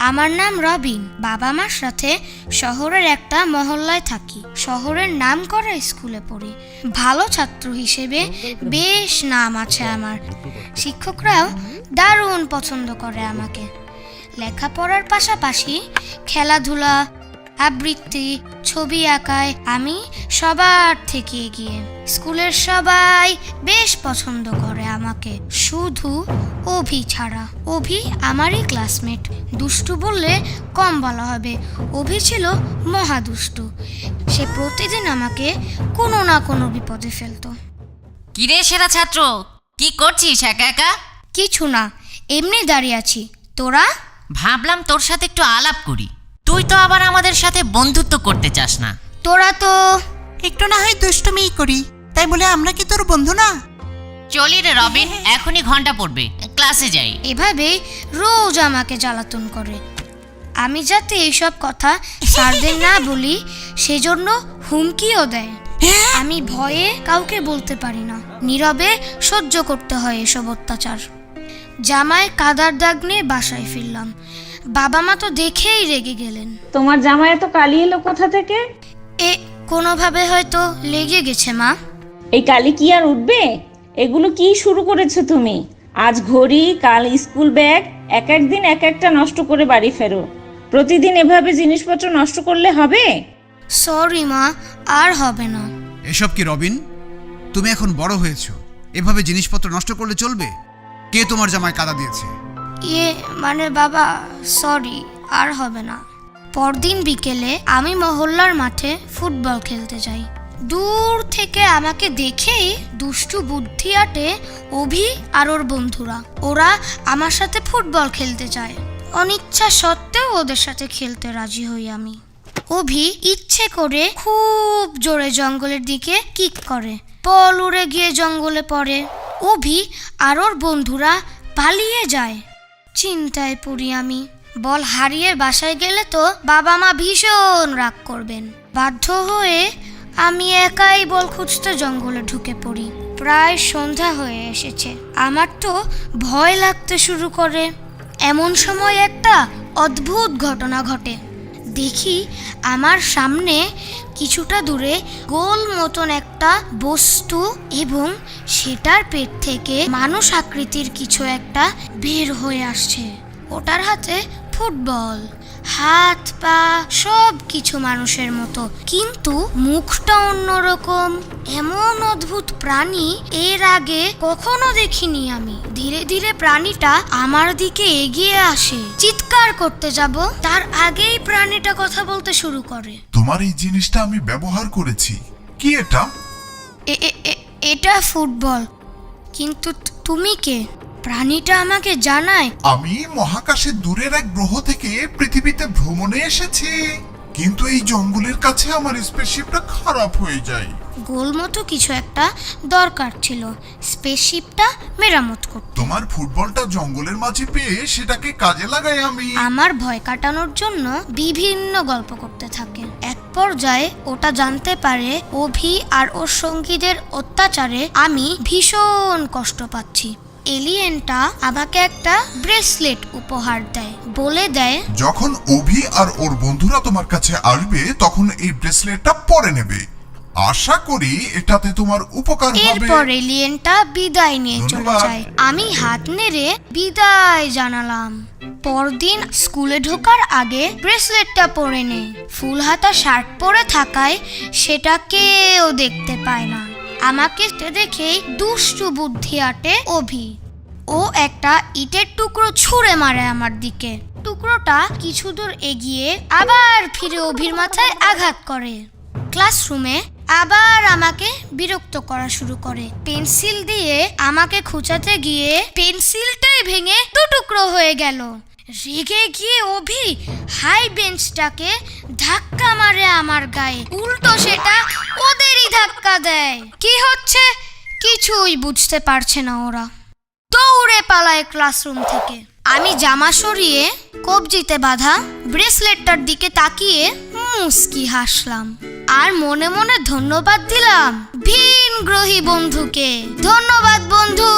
আমার নাম রবিন। বাবা মার সাথে শহরের একটা মহল্লায় থাকি। শহরের নাম করা স্কুলে পড়ি। ভালো ছাত্র হিসেবে বেশ নাম আছে আমার। শিক্ষকরাও দারুণ পছন্দ করে আমাকে। লেখাপড়ার পাশাপাশি খেলাধুলা, আবৃত্তি, ছবি আঁকায় আমি সবার থেকে এগিয়ে। স্কুলের সবাই বেশ পছন্দ করে আমাকে, শুধু অভি ছাড়া। অভি আমারই ক্লাসমেট। দুষ্টু বললে কম বলা হবে, অভি ছিল মহা দুষ্টু। সে প্রতিদিন আমাকে কোনো না কোনো বিপদে ফেলতো। কিরে সেরা ছাত্র, কি করছিস একা একা? কিছু না, এমনি দাঁড়িয়ে আছি। তোরা? ভাবলাম তোর সাথে একটু আলাপ করি। তুই তো আবার আমাদের সাথে বন্ধুত্ব করতে চাস না। তোরা তো একটু না হয় দুষ্টুমিই করি, তাই বলে আমরা কি তোর বন্ধু না? চলি রে রবিন, এখনই ঘন্টা পড়বে, ক্লাসে যাই। এভাবে রোজ আমাকে জ্বালাতন করে। আমি যাতে এইসব কথা স্যারদের না বলি সেজন্য হুমকিও দেয়। আমি ভয়ে কাউকে বলতে পারি না, নীরবে সহ্য করতে হয় এসব অত্যাচার। জামায় কাদার দাগ নিয়ে বাসায় ফিরলাম। বাবা মা তো দেখেই রেগে গেলেন। তোমার জামায় এত কালি এলো কোথা থেকে? এ কোনোভাবে হয়তো লেগে গেছে মা। এই কালি কি আর উঠবে? এগুলো কি শুরু করেছো তুমি? আজ ঘড়ি, কাল স্কুল ব্যাগ, এক একদিন এক একটা নষ্ট করে বাড়ি ফেরো। প্রতিদিন এভাবে জিনিসপত্র নষ্ট করলে হবে? সরি মা, আর হবে না। এসব কি রবিন? তুমি এখন বড় হয়েছো, এভাবে জিনিসপত্র নষ্ট করলে চলবে? কে তোমার জামায় কাদা দিয়েছে? মানে বাবা, সরি, আর হবে না। পরদিন বিকেলে আমি মহল্লার মাঠে ফুটবল খেলতে যাই। দূর থেকে আমাকে দেখেই দুষ্টু বুদ্ধি আটে অভি আর ওর বন্ধুরা। ওরা আমার সাথে ফুটবল খেলতে চায়। অনিচ্ছা সত্ত্বেও ওদের সাথে খেলতে রাজি হই আমি। অভি ইচ্ছে করে খুব জোরে জঙ্গলের দিকে কিক করে। বল উড়ে গিয়ে জঙ্গলে পড়ে। অভি আর ওর বন্ধুরা পালিয়ে যায়। চিন্তায় পড়ি আমি। বল হারিয়ে বাসায় গেলে তো বাবা মা ভীষণ রাগ করবেন। বাধ্য হয়ে আমি একাই বল খুঁজতে জঙ্গলে ঢুকে পড়ি। প্রায় সন্ধ্যা হয়ে এসেছে। আমার তো ভয় লাগতে শুরু করে। এমন সময় একটা অদ্ভুত ঘটনা ঘটে। দেখি আমার সামনে কিছুটা দূরে গোল মতন একটা বস্তু এবং সেটার পেট থেকে মানুষ আকৃতির কিছু একটা বের হয়ে আসছে। ওটার হাতে ফুটবল, হাত পা সব কিছু মানুষের মতো, কিন্তু মুখটা অন্যরকম। এমন অদ্ভুত প্রাণী এর আগে কখনো দেখিনি আমি। ধীরে ধীরে প্রাণীটা আমার দিকে এগিয়ে আসে। চিৎকার করতে যাব, তার আগেই প্রাণীটা কথা বলতে শুরু করে। তোমার এই জিনিসটা আমি ব্যবহার করেছি। কি এটা? এটা ফুটবল। কিন্তু তুমি কে? প্রাণীটা আমাকে জানায় আমি মহাকাশের দূরের এক গ্রহ থেকে পৃথিবীতে ভ্রমণে এসেছি, কিন্তু এই জঙ্গলের কাছে আমার স্পেসশিপটা খারাপ হয়ে যায়। গোল মতো কিছু একটা দরকার ছিল, স্পেসশিপটা মেরামত করতে। তোমার ফুটবলটা জঙ্গলের মাঝে পেয়ে সেটাকে কাজে লাগাই আমি। আমার ভয় কাটানোর জন্য বিভিন্ন গল্প করতে থাকে। এক পর্যায়ে ওটা জানতে পারে অভি আর ওর সঙ্গীদের অত্যাচারে আমি ভীষণ কষ্ট পাচ্ছি। এলিয়েনটা আমাকে একটা ব্রেসলেট উপহার দেয়, বলে দেয় যখন অভি আর ওর বন্ধুরা তোমার কাছে আসবে তখন এই ব্রেসলেটটা পরে নেবে। আশা করি এটাতে তোমার উপকার হবে। এরপর এলিয়েনটা বিদায় নিয়ে চলে যায়। আমি হাত নেড়ে বিদায় জানালাম। পরদিন স্কুলে ঢোকার আগে ব্রেসলেটটা পরে নেই। ফুল হাতা শার্ট পরে থাকায় সেটা কেউ দেখতে পায় না। আমাকে দেখেই দুষ্টু বুদ্ধি আটে অভি। ও একটা ইটের টুকরো ছুঁড়ে মারে আমার দিকে। টুকরোটা কিছু দূর এগিয়ে আবার ফিরে অভির মাথায় আঘাত করে। ক্লাসরুমে আবার আমাকে বিরক্ত করা শুরু করে। পেন্সিল দিয়ে আমাকে খোঁচাতে গিয়ে পেন্সিলটাই ভেঙে দু টুকরো হয়ে গেল। রেগে গিয়ে অভি হাই বেঞ্চটাকে ধাক্কা মারে আমার গায়ে, উল্টো সেটা ওদেরই ধাক্কা দেয়। কি হচ্ছে কিছুই বুঝতে পারছে না ওরা। দৌড়ে পালায় ক্লাসরুম থেকে। আমি জামা সরিয়ে কবজিতে বাঁধা ব্রেসলেটটার দিকে তাকিয়ে মুস্কি হাসলাম আর মনে মনে ধন্যবাদ দিলাম ভিনগ্রহী বন্ধুকে। ধন্যবাদ বন্ধু।